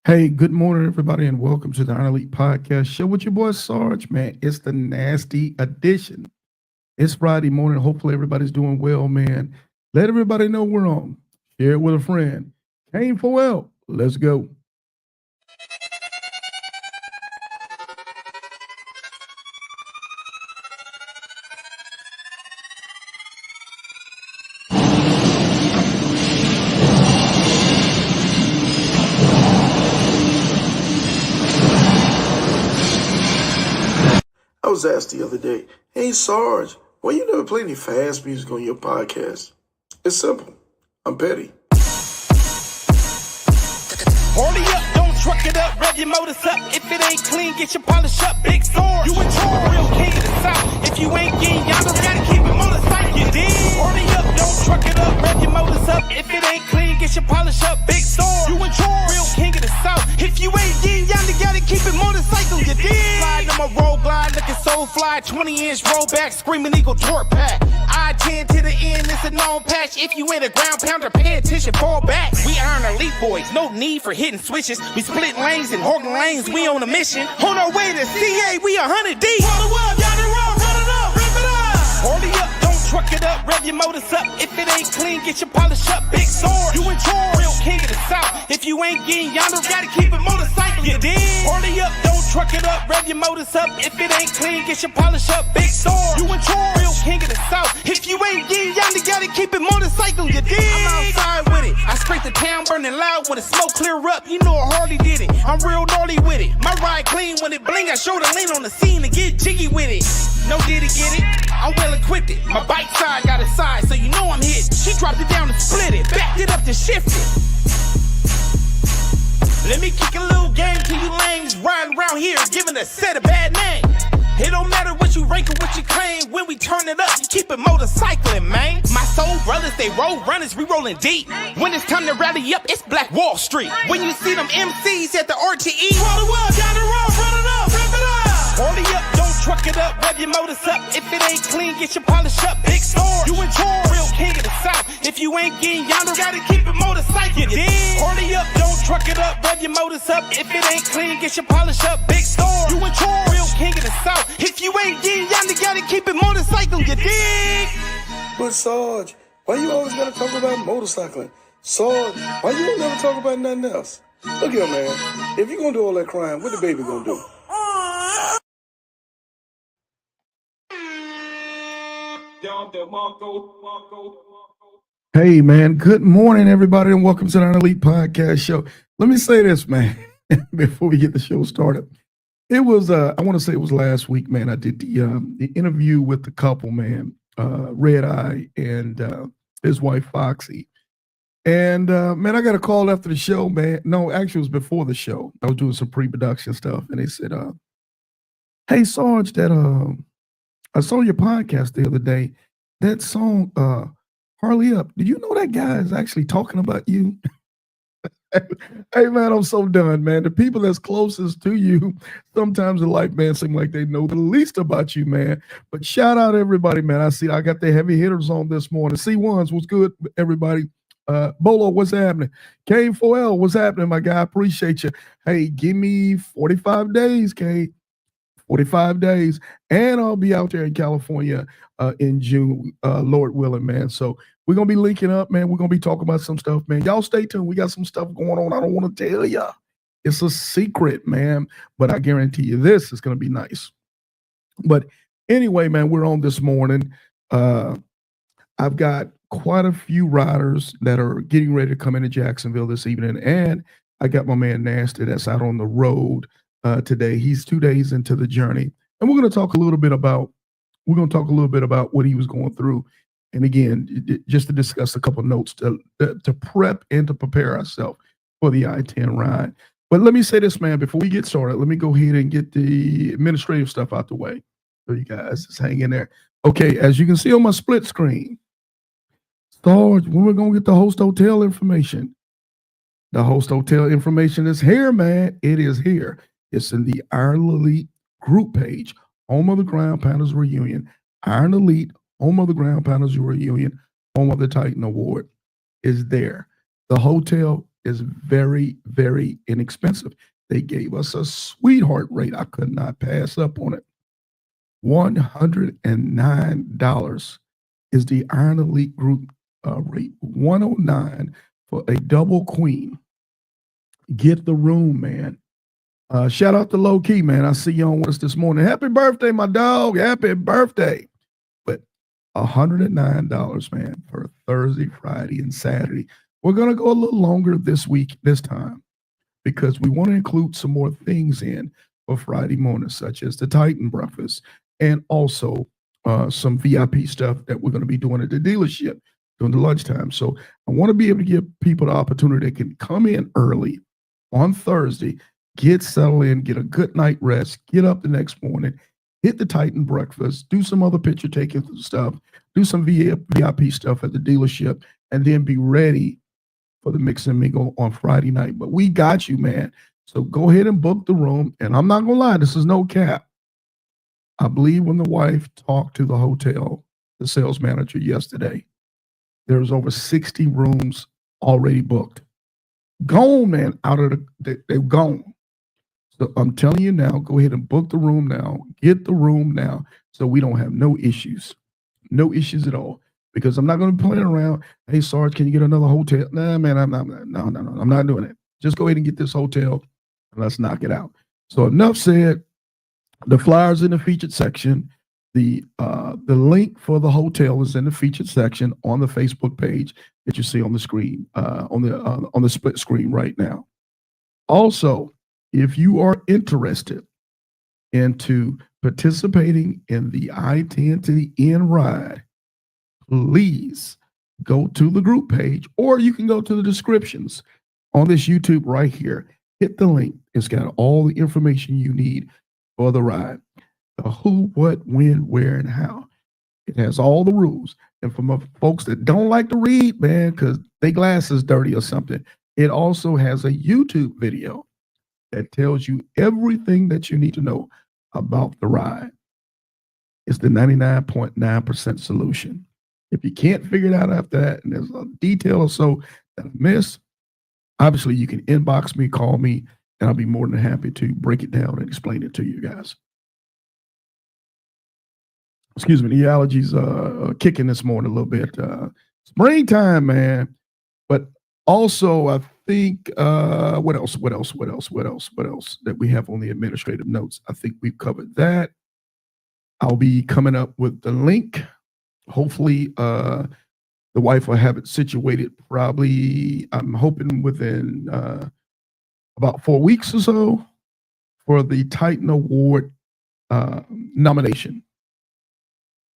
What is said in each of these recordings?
Hey, good morning, everybody, and welcome to the Iron Elite Podcast Show with your boy Sarge, man. It's the nasty edition. It's Friday morning. Hopefully, everybody's doing well, man. Let everybody know we're on. Share it with a friend. Came for well. Let's go. I was asked the other day, hey Sarge, why you never play any fast music on your podcast? It's simple. I'm petty. Hurry up, don't truck it up, rev your motors up. If it ain't clean, get your polish up, big sword. You in charge, real king of the south. If you ain't getting yonder, gotta keep it motorcycle, you dig? Hurry up, don't truck it up, rev your motors up. If it ain't clean, get your polish up, big sword. You in charge, real king of the south. If you ain't getting yonder, gotta keep it motorcycle, you dig? Slide on my road glide, looking so fly, 20-inch rollback, screaming eagle torque pack. I-10 to the end, it's a known patch. If you ain't a ground pounder, pay attention, fall back. We iron elite boys, no need for hitting switches. We split lanes and holding lanes, we on a mission. On our way to CA, we 100 deep. Hold up, y'all the road, run it up, rip it up. Hurry up, don't truck it up, rev your motors up. If it ain't clean, get your polish up, big sword. You in charge, real king of the south. If you ain't getting yonder, gotta keep it motorcycle, you dig? Hurry up, don't truck it up, rev your motors up. If it ain't clean, get your polish up, big sword. You in charge, real king of the south. If you ain't getting yonder, gotta keep it motorcycle, you dig? I'm outside with it. I scrape the town burning loud when the smoke clear up. You know I hardly did it. I'm real naughty with it. My ride clean when it bling. I show the lean on the scene to get jiggy with it. No did it, get it? I'm well equipped it. My bike side got a side, so you know I'm hit. She dropped it down and split it. Backed it up to shift it. Let me kick a little game to you lames riding around here giving a set a bad name. It don't matter what you rank or what you claim. When we turn it up, you keep it motorcycling, man. My soul brothers, they roll runners, we rolling deep. When it's time to rally up, it's Black Wall Street. When you see them MCs at the RTE, roll the world down the road, run it up, rip it up. Hurry up, don't truck it up, rev your motors up. If it ain't clean, get your polish up, big sword. You in charge, real king of the south. If you ain't getting yonder, gotta keep it motorcycle, you dig? Hurry up, don't truck it up, rev your motors up. If it ain't clean, get your polish up, big sword. You in charge, real king of the south. If you ain't getting yonder, gotta keep it motorcycle, you dig? But Sarge, why you always gotta talk about motorcycling? Sarge, why you don't never talk about nothing else? Look here, man. If you gonna do all that crying, what the baby gonna do? Hey, man. Good morning, everybody, and welcome to the Iron Elite Podcast Show. Let me say this, man, before we get the show started. It was, I want to say it was last week, man. I did the interview with the couple, man, Red Eye and his wife, Foxy. And, man, I got a call after the show, man. No, actually, it was before the show. I was doing some pre-production stuff, and they said, hey, Sarge, that I saw your podcast the other day. That song, Hurry Up, did you know that guy is actually talking about you? Hey man, I'm so done, man. The people that's closest to you sometimes in life, man, seem like they know the least about you, man. But shout out everybody, man. I got the heavy hitters on this morning. C1s, what's good, everybody? Bolo, what's happening? K4L, what's happening, my guy? Appreciate you. Hey, give me 45 days, K. 45 days, and I'll be out there in California in June, Lord willing, man. So we're going to be linking up, man. We're going to be talking about some stuff, man. Y'all stay tuned. We got some stuff going on. I don't want to tell you. It's a secret, man. But I guarantee you this is going to be nice. But anyway, man, we're on this morning. I've got quite a few riders that are getting ready to come into Jacksonville this evening. And I got my man Nasty that's out on the road today. He's 2 days into the journey. And we're going to talk a little bit about what he was going through. And again, just to discuss a couple notes to prep and to prepare ourselves for the I-10 ride. But let me say this, man, before we get started, let me go ahead and get the administrative stuff out the way. So you guys just hang in there. Okay, as you can see on my split screen, Sarge, when we're going to get the host hotel information. The host hotel information is here, man. It is here. It's in the Iron Elite group page, home of the Ground Pounders Reunion. Iron Elite, home of the Ground Pounders Reunion, home of the Titan Award is there. The hotel is very, very inexpensive. They gave us a sweetheart rate. I could not pass up on it. $109 is the Iron Elite group rate. $109 for a double queen. Get the room, man. Shout out to Low Key, man. I see you on with us this morning. Happy birthday, my dog. Happy birthday. But $109, man, for Thursday, Friday, and Saturday. We're going to go a little longer this time, because we want to include some more things in for Friday morning, such as the Titan breakfast and also some VIP stuff that we're going to be doing at the dealership during the lunchtime. So I want to be able to give people the opportunity that can come in early on Thursday, get settled in, get a good night rest, get up the next morning, hit the Titan breakfast, do some other picture taking stuff, do some VIP stuff at the dealership, and then be ready for the mix and mingle on Friday night. But we got you, man. So go ahead and book the room. And I'm not going to lie, this is no cap. I believe when the wife talked to the hotel, the sales manager yesterday, there was over 60 rooms already booked. Gone, man, they're gone. So I'm telling you now, go ahead and book the room now, get the room now, so we don't have no issues at all. Because I'm not going to be playing around. Hey, Sarge, can you get another hotel? Nah, man, I'm not doing it. Just go ahead and get this hotel and let's knock it out. So enough said. The flyers in the featured section. The link for the hotel is in the featured section on the Facebook page that you see on the screen, on the split screen right now. Also, if you are interested into participating in the I-10 to the End ride, please go to the group page, or you can go to the descriptions on this YouTube right here. Hit the link. It's got all the information you need for the ride. The who, what, when, where, and how. It has all the rules. And for folks that don't like to read, man, because their glasses dirty or something, it also has a YouTube video that tells you everything that you need to know about the ride. It's the 99.9% solution. If you can't figure it out after that, and there's a detail or so that I missed, obviously you can inbox me, call me, and I'll be more than happy to break it down and explain it to you guys. Excuse me, the allergies kicking this morning a little bit. Springtime, man. But also, I think what else that we have on the administrative notes? I think we've covered that. I'll be coming up with the link. Hopefully, the wife will have it situated probably, I'm hoping within about 4 weeks or so for the Titan Award nomination.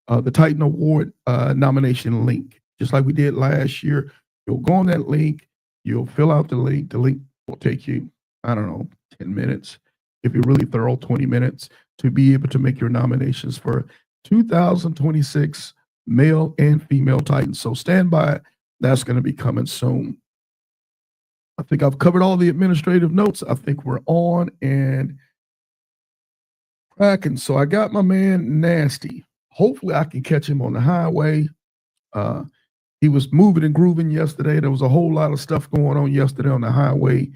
The Titan Award nomination link, just like we did last year. You'll go on that link, you'll fill out the link. The link will take you, I don't know, 10 minutes. If you're really thorough, 20 minutes to be able to make your nominations for 2026 male and female Titans. So stand by. That's going to be coming soon. I think I've covered all the administrative notes. I think we're on and cracking. So I got my man Nasty. Hopefully I can catch him on the highway. He was moving and grooving yesterday. There was a whole lot of stuff going on yesterday on the highway.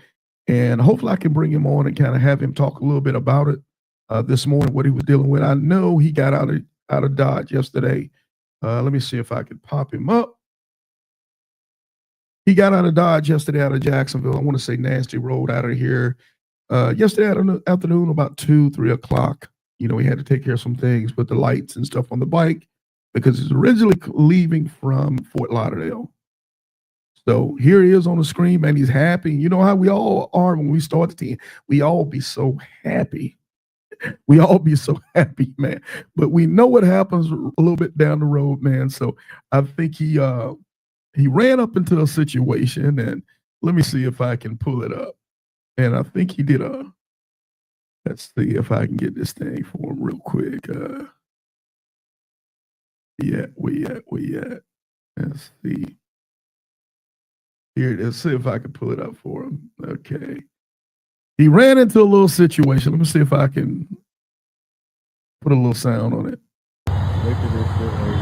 And hopefully I can bring him on and kind of have him talk a little bit about it this morning, what he was dealing with. I know he got out of Dodge yesterday. Let me see if I can pop him up. He got out of Dodge yesterday out of Jacksonville. I want to say Nasty rolled out of here yesterday afternoon about 2, 3 o'clock. You know, he had to take care of some things with the lights and stuff on the bike because he's originally leaving from Fort Lauderdale. So here he is on the screen, man. He's happy. You know how we all are when we start the team. We all be so happy. We all be so happy, man. But we know what happens a little bit down the road, man. So I think he ran up into a situation, and let me see if I can pull it up. And I think he did let's see if I can get this thing for him real quick. Where you at? Let's see. Here it is. See if I can pull it up for him. Okay. He ran into a little situation. Let me see if I can put a little sound on it. Look at this shit right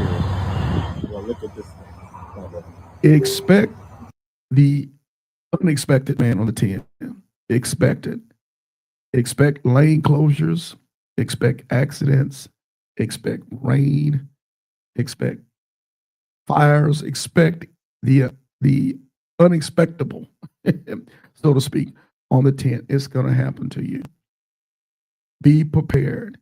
here. Well, look at this thing. Expect the unexpected, man, on the 10. Expect it. Expect lane closures. Expect accidents. Expect rain. Expect fires. Expect the unexpectable, so to speak, on the 10th. It's going to happen to you. Be prepared.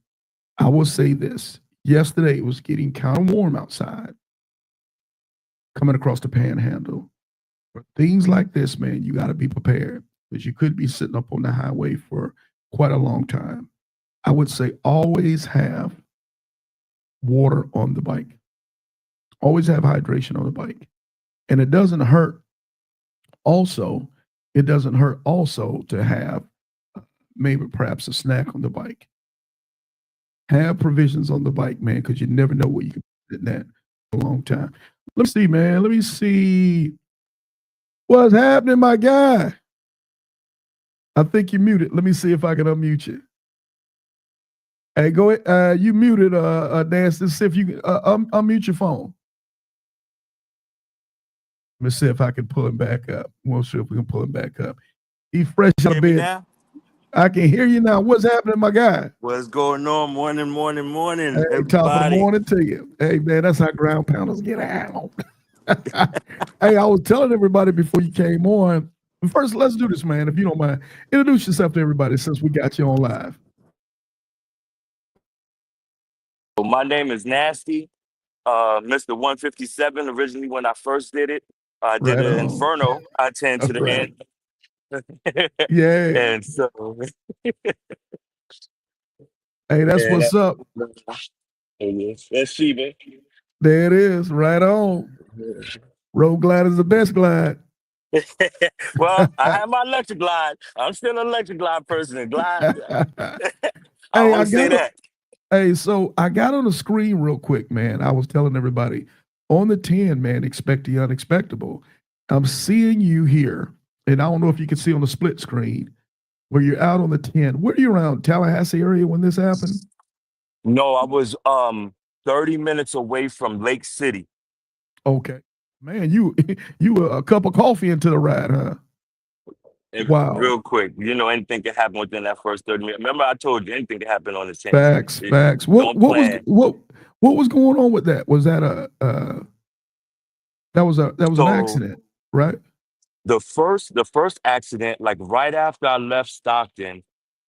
I will say this. Yesterday, it was getting kind of warm outside, coming across the panhandle. For things like this, man, you got to be prepared because you could be sitting up on the highway for quite a long time. I would say always have water on the bike. Always have hydration on the bike. And it doesn't hurt also to have maybe perhaps a snack on the bike. Have provisions on the bike, man, because you never know what you can put in that for a long time. Let me see, man. Let me see what's happening, my guy. I think you're muted. Let me see if I can unmute you. Hey, go ahead. You muted, Dance. Let's see if you can unmute your phone. Let me see if I can pull him back up. We'll see if we can pull him back up. He's fresh out of bed. Now? I can hear you now. What's happening, my guy? What's going on? Morning, Hey, everybody. top of the morning to you. Hey, man, that's how ground pounders get out. Hey, I was telling everybody before you came on. First, let's do this, man, if you don't mind. Introduce yourself to everybody since we got you on live. My name is Nasty, Mr. 157. Originally, when I first did it, I did Right an on. Inferno. I tend to the Right. end. Yeah. And so, Hey, that's and what's up. that's Sheba. There it is. Right on. Road glide is the best glide. Well, I have my electric glide. I'm still an electric glide person. And glide. I Hey, always say that. Hey, so I got on the screen real quick, man. I was telling everybody on the 10, man, expect the unexpectable. I'm seeing you here, and I don't know if you can see on the split screen where you're out on the 10. Where are you around Tallahassee area when this happened? No, I was 30 minutes away from Lake City. Okay. Man, you were a cup of coffee into the ride, huh? Wow. Real quick, anything can happen within that first 30 minutes. Remember, I told you anything can happen on the 10. Facts. What was going on with that? Was that that was an accident, right? The first accident, like right after I left Stockton,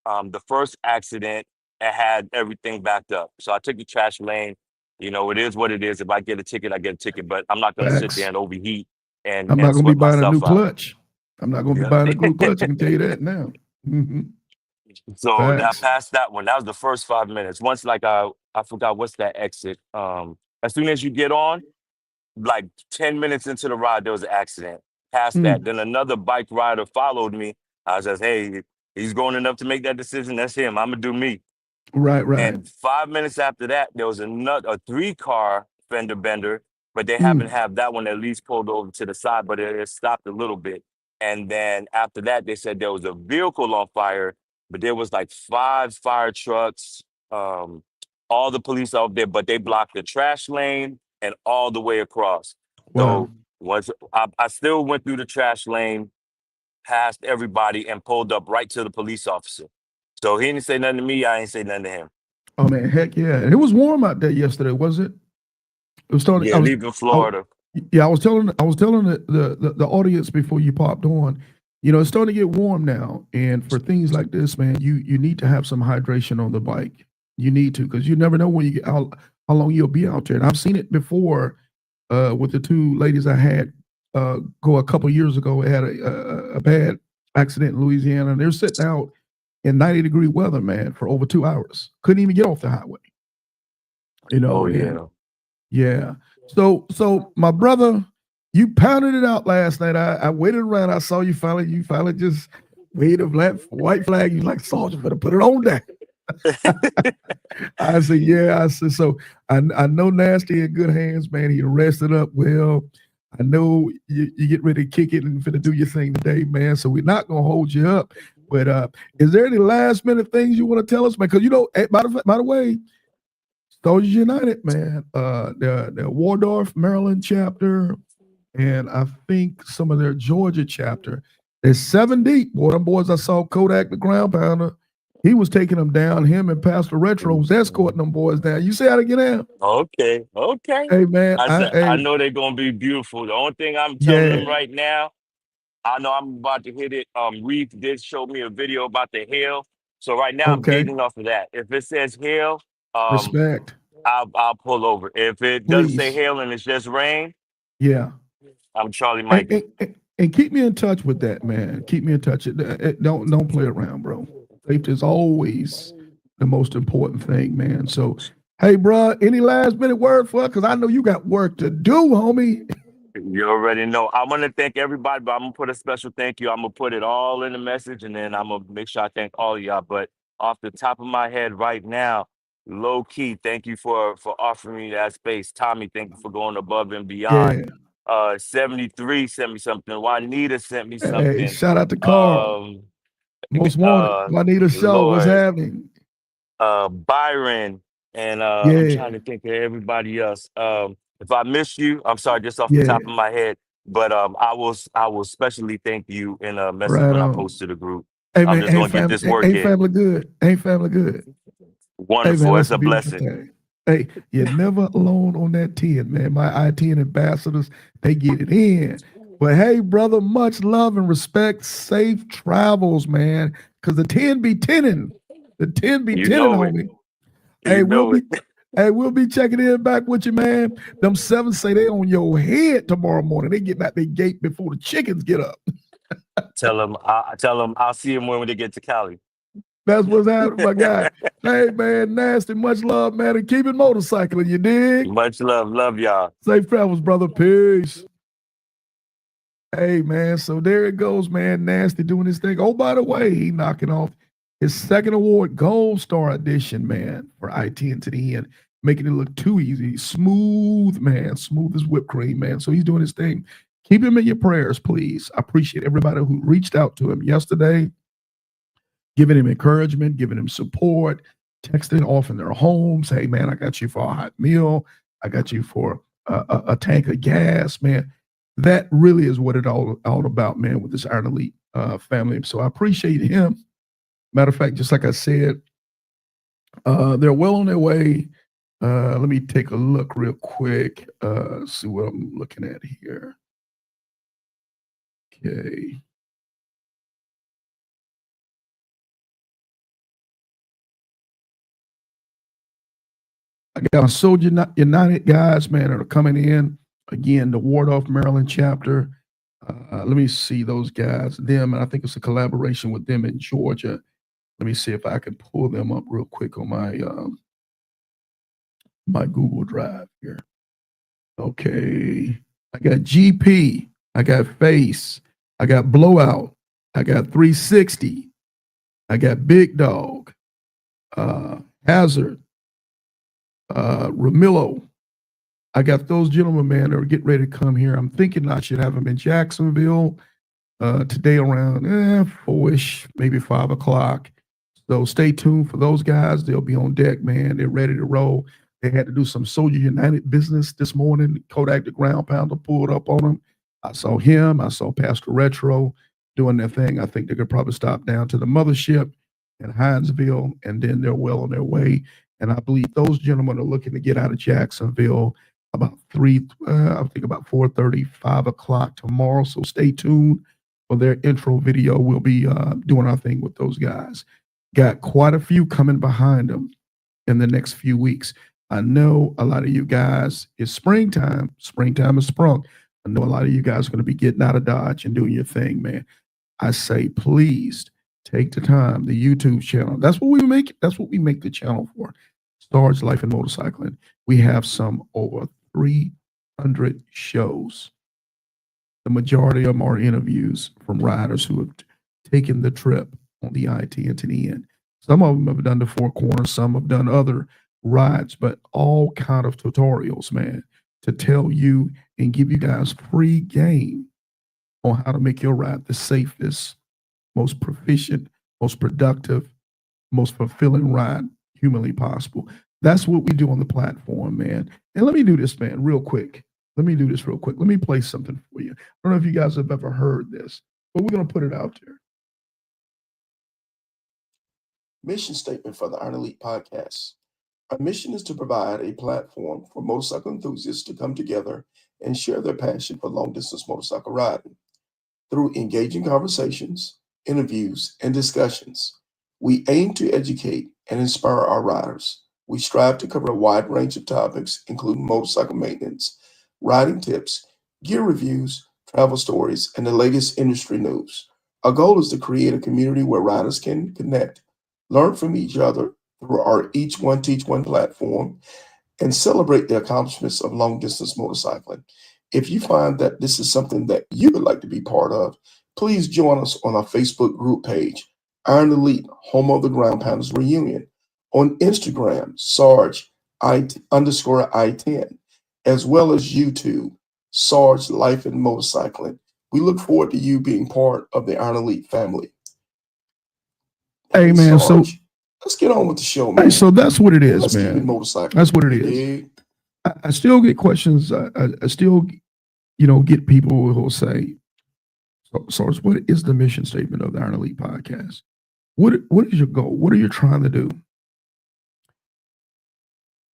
the first accident, it had everything backed up. So I took the trash lane. It is what it is. If I get a ticket, I get a ticket. But I'm not going to sit there and overheat and I'm not going to be sweat buying a new myself out. clutch. I'm not going to be buying a new clutch. I can tell you that now. Mm-hmm. So Facts. that passed that one. That was the first 5 minutes. Once I forgot what's that exit. As soon as you get on, like 10 minutes into the ride, there was an accident. Past that, then another bike rider followed me. I was just, hey, he's grown enough to make that decision. That's him. I'm gonna do me. Right. And 5 minutes after that, there was a 3-car fender bender, but they haven't have that one at least pulled over to the side, but it stopped a little bit. And then after that, they said there was a vehicle on fire, but there was like 5 fire trucks, all the police out there, but they blocked the trash lane and all the way across. Wow. So once I still went through the trash lane, past everybody, and pulled up right to the police officer. So he didn't say nothing to me. I ain't say nothing to him. Oh man, heck yeah. And it was warm out there yesterday, was it? It was starting. Yeah, leaving Florida. Yeah, I was telling the audience before you popped on, it's starting to get warm now. And for things like this, man, you need to have some hydration on the bike. You need to, because you never know when you get how long you'll be out there. And I've seen it before with the 2 ladies I had go a couple years ago. Had a bad accident in Louisiana, and they're sitting out in 90-degree weather, man, for over 2 hours. Couldn't even get off the highway. Oh And yeah. yeah. So my brother, you pounded it out last night. I waited around. I saw you finally just waved a white flag. You like, Soldier, better put it on there. I said, yeah. I said, so I know Nasty in good hands, man. He rested up well. I know you get ready to kick it and finna do your thing today, man. So we're not gonna hold you up. But is there any last minute things you want to tell us, man? Because by the way, Soldiers United, man, the Waldorf, Maryland chapter, and I think some of their Georgia chapter. They're 7 deep. Boy, them boys, I saw Kodak, the ground pounder. He was taking them down. Him and Pastor Retro was escorting them boys down. You see how to get out? Okay. Hey, man. I said Hey, I know they're gonna be beautiful. The only thing I'm telling them yeah. right now, I know I'm about to hit it. Reef did show me a video about the hail. So right now I'm Okay. gauging off of that. If it says hail, Respect. I'll pull over. If it doesn't say Please. hail and it's just rain, Yeah. I'm Charlie And, Mikey. and keep me in touch with that, man. Keep me in touch. Don't play around, bro. Safety is always the most important thing, man. So, hey, bro, any last minute word for us? Because I know you got work to do, homie. You already know. I want to thank everybody, but I'm gonna put a special thank you. I'm gonna put it all in the message, and then I'm gonna make sure I thank all of y'all. But off the top of my head right now, low key, thank you for offering me that space. Tommy, thank you for going above and beyond. Yeah. 73 sent me something. Juanita sent me Hey, something. shout out to Carl. Um, Most wanted. uh, Juanita Show. What's Lord, happening? Byron, and I'm trying Yeah. to think of everybody else. If I missed you, I'm sorry, just off the Yeah. top of my head. But I will especially thank you in a message Right when I on. post to the group. Hey, I'm man. just gonna get this work Ain't in. family good. Ain't family good. Hey, man, Wonderful. It's that's a a beautiful blessing. thing. Hey, you're never alone on that 10, man. My I-10 ambassadors, they get it in. But hey, brother, much love and respect. Safe travels, man. Because the 10 be 10ing. The 10 be You 10ing, know it. homie. You Hey, know it. we'll be checking in back with you, man. Them 7 say they on your head tomorrow morning. They getting out their gate before the chickens get up. Tell them I'll see him when they get to Cali. That's what's happening, my guy. Hey, man, Nasty, much love, man, and keep it motorcycling, you dig? Much love. Love y'all. Safe travels, brother. Peace. Hey, man, so there it goes, man. Nasty doing his thing. Oh, by the way, he knocking off his second award, Gold Star Edition, man, for I-10 to the end, making it look too easy. Smooth, man. Smooth as whipped cream, man. So he's doing his thing. Keep him in your prayers, please. I appreciate everybody who reached out to him yesterday, giving him encouragement, giving him support, texting off in their homes. Hey, man, I got you for a hot meal. I got you for a tank of gas, man. That really is what it all about, man, with this Iron Elite family. So I appreciate him. Matter of fact, just like I said, they're well on their way. Let me take a look real quick. See what I'm looking at here. Okay. I got my Soldier United guys, man, that are coming in. Again, the Wardolph, Maryland chapter. Let me see those guys. Them, and I think it's a collaboration with them in Georgia. Let me see if I can pull them up real quick on my Google Drive here. Okay. I got GP. I got Face. I got Blowout. I got 360. I got Big Dog. Hazard. Ramillo. I got those gentlemen, man, that are getting ready to come here. I'm thinking I should have them in Jacksonville today around 4-ish, maybe 5 o'clock. So stay tuned for those guys. They'll be on deck, man. They're ready to roll. They had to do some Soldier United business this morning. Kodak the Ground Pounder pulled up on them. I saw him. I saw Pastor Retro doing their thing. I think they could probably stop down to the mothership in Hinesville, and then they're well on their way. And I believe those gentlemen are looking to get out of Jacksonville about I think about 4:30, 5 o'clock tomorrow. So stay tuned for their intro video. We'll be doing our thing with those guys. Got quite a few coming behind them in the next few weeks. I know a lot of you guys, it's springtime. Springtime is sprung. I know a lot of you guys are going to be getting out of Dodge and doing your thing, man. I say, please take the time, the YouTube channel. That's what we make. That's what we make the channel for. Sarge Life and Motorcycling. We have some over 300 shows. The majority of them are interviews from riders who have taken the trip on the I-10 to the end. Some of them have done the Four Corners. Some have done other rides, but all kind of tutorials, man, to tell you and give you guys free game on how to make your ride the safest, most proficient, most productive, most fulfilling ride humanly possible. That's what we do on the platform, man. And let me do this, man, real quick. Let me do this real quick. Let me play something for you. I don't know if you guys have ever heard this, but we're going to put it out there. Mission statement for the Iron Elite podcast. Our mission is to provide a platform for motorcycle enthusiasts to come together and share their passion for long-distance motorcycle riding. Through engaging conversations, interviews, and discussions, we aim to educate and inspire our riders. We strive to cover a wide range of topics, including motorcycle maintenance, riding tips, gear reviews, travel stories, and the latest industry news. Our goal is to create a community where riders can connect, learn from each other through our Each One Teach One platform, and celebrate the accomplishments of long-distance motorcycling. If you find that this is something that you would like to be part of, please join us on our Facebook group page, Iron Elite, Home of the Ground Pounders Reunion, on Instagram, Sarge _I10, as well as YouTube, Sarge Life and Motorcycling. We look forward to you being part of the Iron Elite family. Hey, man, Sarge, so let's get on with the show, man. Hey, so that's what it is, let's man. Motorcycle. That's what it is. I still get questions. I still, get people who will say, Sarge, what is the mission statement of the Iron Elite podcast? What is your goal? What are you trying to do?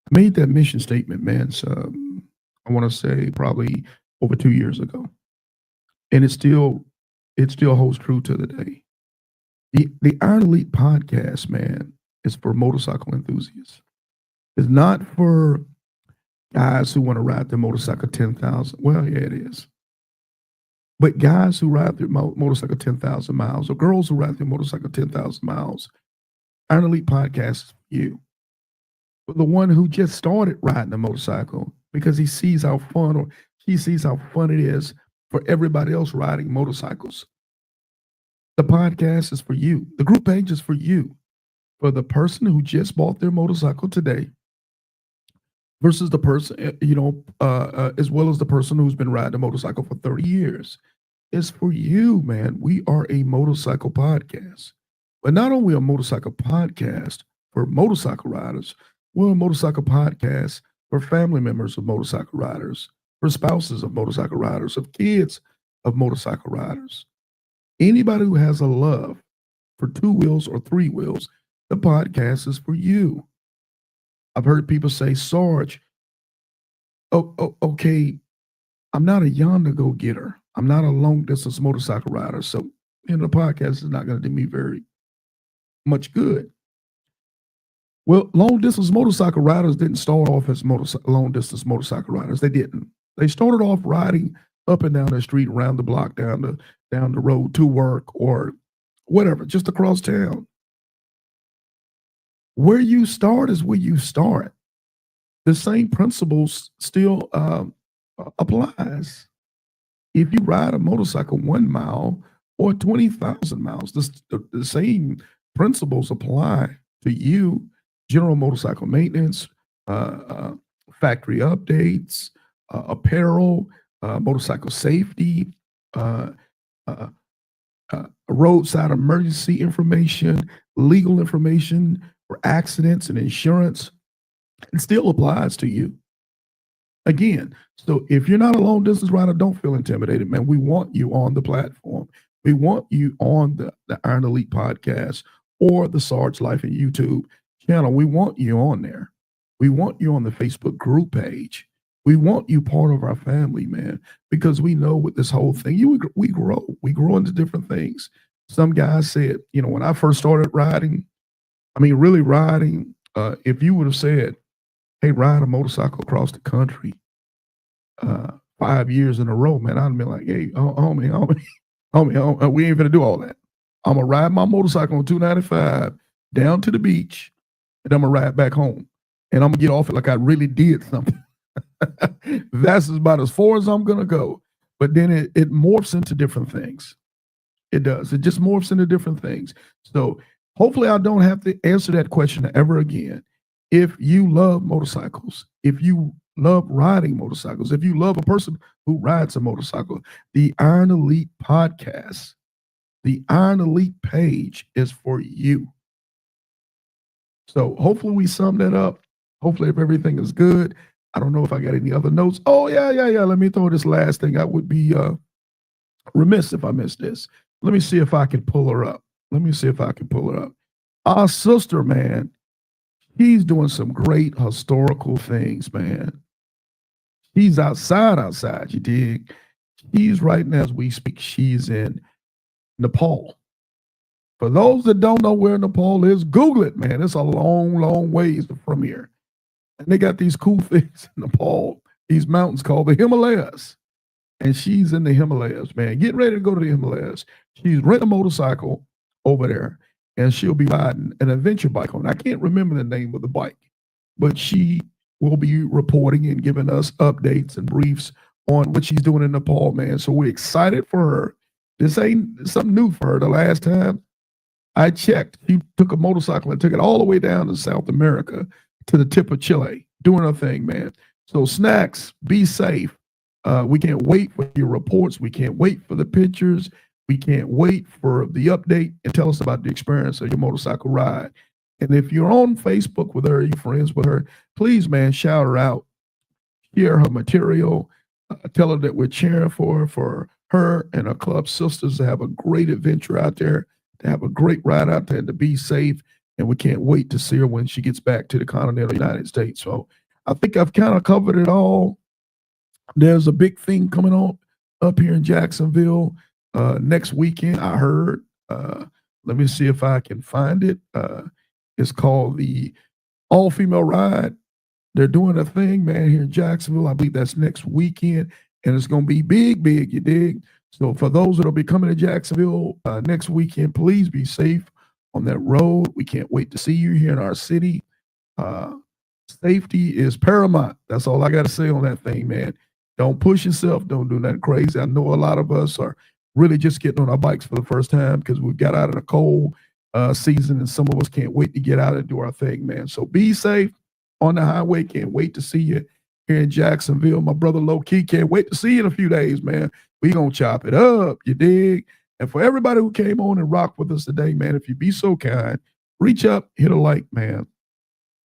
I made that mission statement, man. So I want to say probably over 2 years ago, and it still holds true to the day. The Iron Elite podcast, man, is for motorcycle enthusiasts. It's not for guys who want to ride their motorcycle 10,000. Well, yeah, it is. But guys who ride their motorcycle 10,000 miles, or girls who ride their motorcycle 10,000 miles, Iron Elite podcast is for you. For the one who just started riding a motorcycle because he sees how fun, or she sees how fun it is for everybody else riding motorcycles. The podcast is for you. The group page is for you. For the person who just bought their motorcycle today versus the person, as well as the person who's been riding a motorcycle for 30 years. It's for you, man. We are a motorcycle podcast. But not only a motorcycle podcast for motorcycle riders, we're a motorcycle podcast for family members of motorcycle riders, for spouses of motorcycle riders, of kids of motorcycle riders. Anybody who has a love for 2 wheels or 3 wheels, the podcast is for you. I've heard people say, Sarge, okay, I'm not a yonder go-getter. I'm not a long-distance motorcycle rider. So, the podcast is not going to do me very much good. Well, long-distance motorcycle riders didn't start off as long-distance motorcycle riders. They didn't. They started off riding up and down the street, around the block, down the road to work, or whatever, just across town. Where you start is where you start. The same principles still applies. If you ride a motorcycle 1 mile or 20,000 miles, the same principles apply to you. General motorcycle maintenance, factory updates, apparel, motorcycle safety, roadside emergency information, legal information for accidents and insurance. It still applies to you. Again, so if you're not a long distance rider, don't feel intimidated, man. We want you on the platform. We want you on the Iron Elite podcast or the Sarge Life and YouTube channel. We want you on there. We want you on the Facebook group page. We want you part of our family, man, because we know with this whole thing, we grow into different things. Some guys said, when I first started riding, really riding, if you would have said, hey, ride a motorcycle across the country 5 years in a row, man, I'd have been like, hey, homie, we ain't gonna do all that. I'm gonna ride my motorcycle on 295 down to the beach, and I'm gonna ride back home. And I'm gonna get off it like I really did something. That's about as far as I'm gonna go. But then it morphs into different things. It does. It just morphs into different things. So hopefully I don't have to answer that question ever again. If you love motorcycles, if you love riding motorcycles, if you love a person who rides a motorcycle, the Iron Elite podcast, the Iron Elite page is for you. So hopefully we sum that up. Hopefully if everything is good. I don't know if I got any other notes. Oh, yeah. Let me throw this last thing. I would be remiss if I missed this. Let me see if I can pull her up. Our sister, man, she's doing some great historical things, man. She's outside, you dig? She's right now, as we speak, she's in Nepal. For those that don't know where Nepal is, Google it, man. It's a long, long ways from here. And they got these cool things in Nepal, these mountains called the Himalayas. And she's in the Himalayas, man. Get ready to go to the Himalayas. She's renting a motorcycle over there, and she'll be riding an adventure bike on. I can't remember the name of the bike, but she will be reporting and giving us updates and briefs on what she's doing in Nepal, man. So we're excited for her. This ain't something new for her. The last time I checked, she took a motorcycle and took it all the way down to South America to the tip of Chile, doing her thing, man. So Snacks, be safe. We can't wait for your reports. We can't wait for the pictures. We can't wait for the update and tell us about the experience of your motorcycle ride. And if you're on Facebook with her, you're friends with her, please, man, shout her out. Share her material. Tell her that we're cheering for her and her club sisters to have a great adventure out there, to have a great ride out there, and to be safe. And we can't wait to see her when she gets back to the continental United States. So I think I've kind of covered it all. There's a big thing coming on up here in Jacksonville next weekend, I heard. Let me see if I can find it. It's called the All-Female Ride. They're doing a thing, man, here in Jacksonville. I believe that's next weekend, and it's going to be big, you dig? So for those that will be coming to Jacksonville next weekend, please be safe on that road. We can't wait to see you here in our city. Safety is paramount. That's all I got to say on that thing, man. Don't push yourself. Don't do nothing crazy. I know a lot of us are really just getting on our bikes for the first time because we got out of the cold season, and some of us can't wait to get out and do our thing, man. So be safe on the highway. Can't wait to see you here in Jacksonville. My brother Low Key, can't wait to see you in a few days, man. We gonna chop it up, you dig? And for everybody who came on and rocked with us today, man, if you be so kind, reach up, hit a like, man.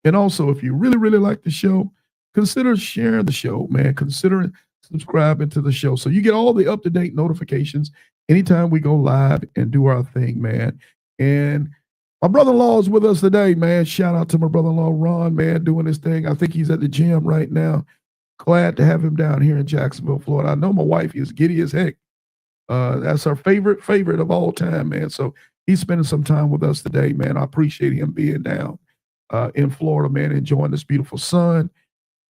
And also, if you really, really like the show, consider sharing the show, man. Consider subscribing to the show so you get all the up-to-date notifications anytime we go live and do our thing, man. And my brother-in-law is with us today, man. Shout out to my brother-in-law, Ron, man, doing this thing. I think he's at the gym right now. Glad to have him down here in Jacksonville, Florida. I know my wife is giddy as heck. That's our favorite of all time, man. So he's spending some time with us today, man. I appreciate him being down in Florida, man, enjoying this beautiful sun.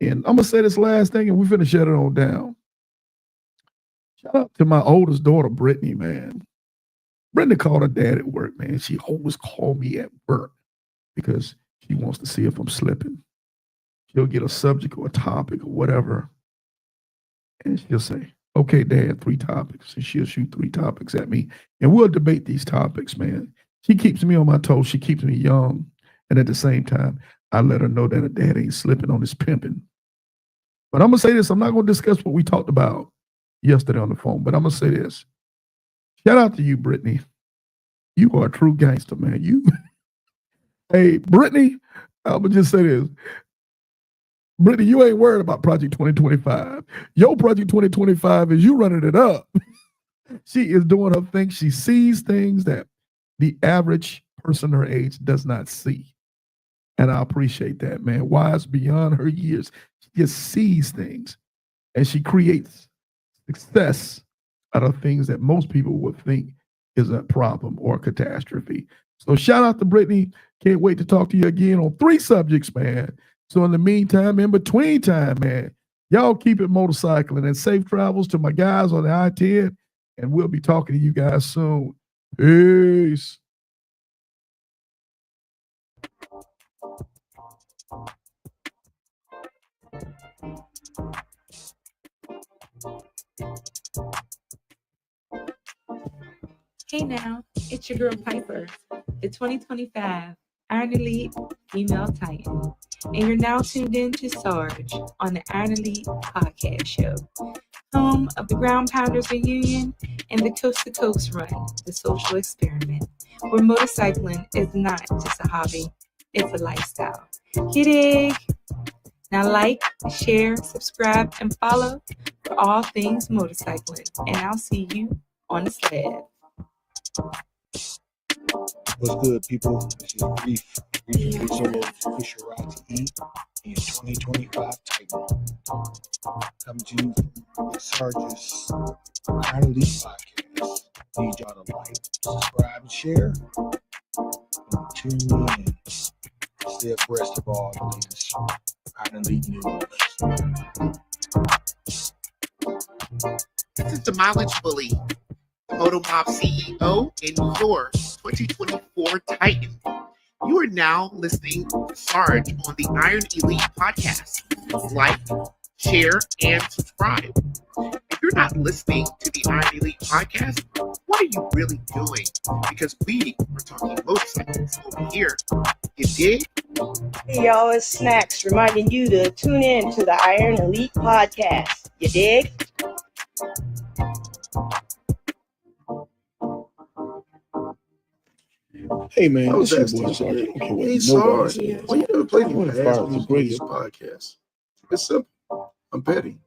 And I'm going to say this last thing, and we're going to shut it on down. Shout out to my oldest daughter, Brittany, man. Brittany called her dad at work, man. She always called me at work because she wants to see if I'm slipping. She'll get a subject or a topic or whatever, and she'll say, okay, Dad, 3 topics. And she'll shoot 3 topics at me, and we'll debate these topics, man. She keeps me on my toes. She keeps me young. And at the same time, I let her know that her dad ain't slipping on his pimping. But I'm going to say this. I'm not going to discuss what we talked about yesterday on the phone, but I'm going to say this. Shout out to you, Brittany. You are a true gangster, man. You, hey, Brittany, I'm gonna just say this. Brittany, you ain't worried about Project 2025. Your Project 2025 is you running it up. She is doing her thing. She sees things that the average person her age does not see. And I appreciate that, man. Wise beyond her years. She just sees things and she creates success out of things that most people would think is a problem or a catastrophe. So shout out to Brittany. Can't wait to talk to you again on 3 subjects, man. So in the meantime, in between time, man, y'all keep it motorcycling and safe travels to my guys on the I-10. And we'll be talking to you guys soon. Peace. Hey now, it's your girl Piper, the 2025 Iron Elite Female Titan, and you're now tuned in to Sarge on the Iron Elite Podcast Show, home of the Ground Pounders Reunion and the Coast to Coast Run, the social experiment, where motorcycling is not just a hobby, it's a lifestyle. You dig? Now like, share, subscribe, and follow for all things motorcycling, and I'll see you on the sled. What's good, people? This is Reef official ride to eat in 2025 Titan. Coming to you from the Sarge's Iron Elite Podcast. Need y'all to like, subscribe, and share. And tune in. Stay abreast of all the latest Iron Elite news. This is the Mileage Bully, the Moto Mob CEO, and your 2024 Titan. You are now listening to Sarge on the Iron Elite Podcast. Like, share, and subscribe. If you're not listening to the Iron Elite Podcast, what are you really doing? Because we are talking motorcycles over here. You dig? Hey y'all, it's Snacks reminding you to tune in to the Iron Elite Podcast. You dig? Hey man, I was this asking your boy Sarge. I you, don't care what hey, nobody Sarge, says. why you never played I any wanna fast fire up music the on radio. this podcast? It's simple. I'm petty.